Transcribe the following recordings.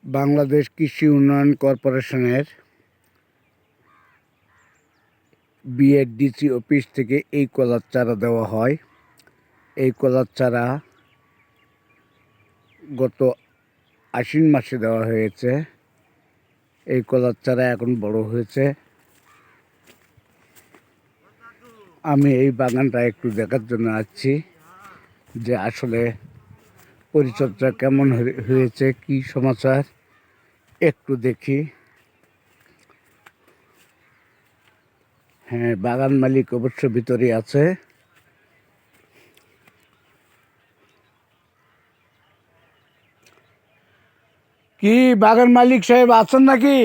বাংলাদেশ কৃষি উন্নয়ন কর্পোরেশনের বিএডিসি অফিস থেকে এই কলার চারা দেওয়া হয়। এই কলার চারা গত আশ্বিন মাসে দেওয়া হয়েছে। এই কলার চারা এখন বড় হয়েছে। আমি এই বাগানটা একটু দেখার জন্য আসছি যে আসলে পরিচর্যা কেমন হয়েছে, কি সমাচার একটু দেখি। হ্যাঁ, বাগান মালিক অবশ্য ভিতরে আছে। কি বাগান মালিক সাহেব আছেন নাকি?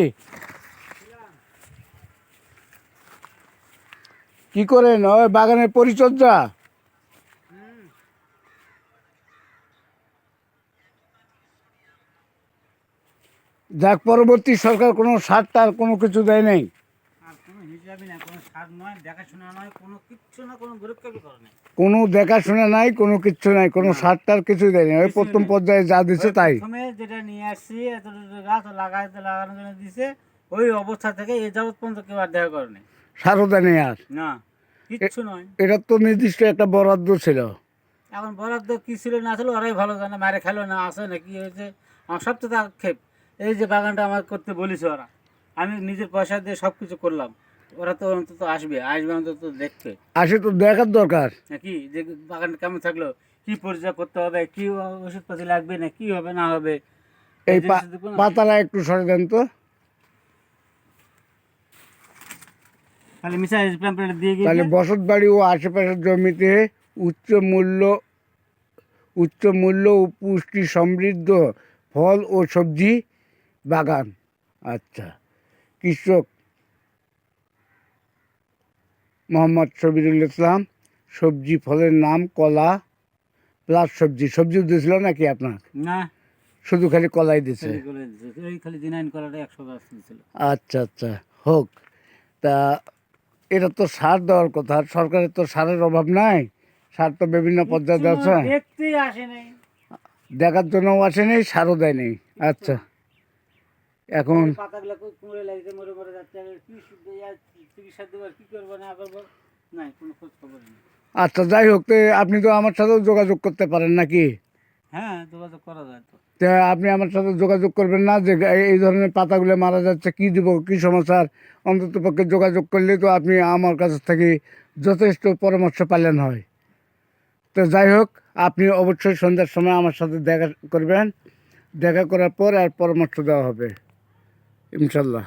কি করেন ওই বাগানের পরিচর্যা? যাক, পরবর্তী সরকার কোনো সার টার কোনো কিছু দেয় নাই। কোনো দেখাশোনা নাই, কোনো কিচ্ছু নাই, কোনো সার টার কিছু দেয় নাই। ওই প্রথম পর্যায়ে যা দিছে তাই। যেটা নিয়ে আসছি গাছ লাগানোর জন্য দিছে, ওই অবস্থা থেকে এ যাবৎ পর্যন্ত কেউ আর দেখা করেনি। সারও দেয় নাই আর না, কিচ্ছু নয়। এটা তো নির্দিষ্ট একটা বরাদ্দ ছিল। এখন বরাদ্দ কি ছিল না ছিল ওরাই ভালো জানে, মারে খেলো না আসে না কি হয়েছে। আমার সবচেয়ে আক্ষেপ এই যে বাগানটা আমার করতে বলিস ওরা, আমি নিজের পয়সা দিয়ে সব কিছু করলাম, ওরা তো অন্তত আসবে অন্তত দেখতে। আসে তো দেখার দরকার কি যে বাগানটা কেমন থাকলো, কি পরিচর্যা করতে হবে, কি ওষুধপাতি লাগবে না কি হবে না হবে। এই পাতারা একটু সরে দেন তো। তাহলে মিশাই প্যাম্পলেট দিয়ে গিয়ে তাহলে বসত বাড়ি ও আশেপাশের জমিতে উচ্চ মূল্য ও পুষ্টি সমৃদ্ধ ফল ও সবজি বাগান। আচ্ছা, কৃষক মোহাম্মদ শবিরুল ইসলাম। সবজি ফলের নাম কলা প্লাস সবজি। সবজিও দিয়েছিল নাকি আপনার? না, শুধু খালি কলাই দিছে। খালি জিনাইন কলাটা 100 গাছ দিয়েছিল। আচ্ছা আচ্ছা, হোক। তা এটা তো সার দেওয়ার কথা, সরকারের তো সারের অভাব নাই। সার তো বিভিন্ন পর্যায়ে দেওয়া, দেখতেই আসে নাই, দেখার জন্যও আসে নেই, সারও দেয় নেই। আচ্ছা, এখন পাতাগুলো কুমড়ে লাগছে, মরে মরে যাচ্ছে, কি চিকিৎসা দেবো, কি করবো না করবো, নাই কোনো খোঁজ খবর নেই। আচ্ছা, যাই হোক, তো আপনি তো আমার সাথেও যোগাযোগ করতে পারেন নাকি? হ্যাঁ, যোগাযোগ করা যায় তো। তা আপনি আমার সাথে যোগাযোগ করবেন না যে এই ধরনের পাতাগুলো মারা যাচ্ছে, কি দিব, কি সমাচার? অন্তত পক্ষে যোগাযোগ করলে তো আপনি আমার কাছ থেকে যথেষ্ট পরামর্শ পাইলেন হয়। তো যাই হোক, আপনি অবশ্যই সন্ধ্যার সময় আমার সাথে দেখা করবেন। দেখা করার পর আর পরামর্শ দেওয়া হবে ইনশাল্লাহ।